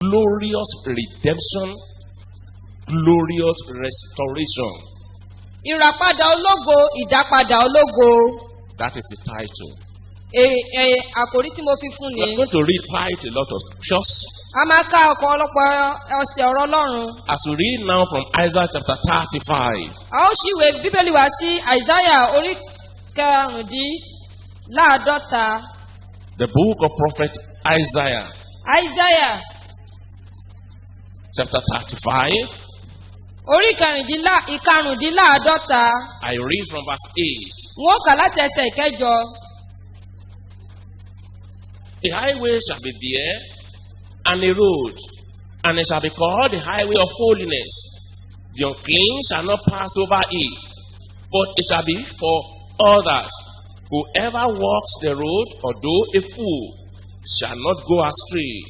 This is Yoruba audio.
glorious redemption, glorious restoration. Ìràpadà ológo, ìdápadà ológo. That is the title. Àkòrí tí mo fi fún We are ni. going to read quite a lot of scriptures. A máa ká ọ̀pọ̀lọpọ̀ ọ̀sẹ̀ ọ̀rọ̀ Ọlọ́run. As we read now from Isaiah chapter 35, A ó ṣíwèé Bíbélì wá sí Àìsáyà orí karùndínláàádọ́ta. the book of prophet Isaiah Àìsáyà chapter 35, orí ìkarùndínláàádọ́ta. I read from verse 8. Wọ́n kà láti ẹsẹ̀ ìkẹjọ. The highway shall be there, and a road, and it shall be called the highway of holiness. The unclean shall not pass over it, but it shall be for others. Whoever walks the road, although a fool, shall not go astray.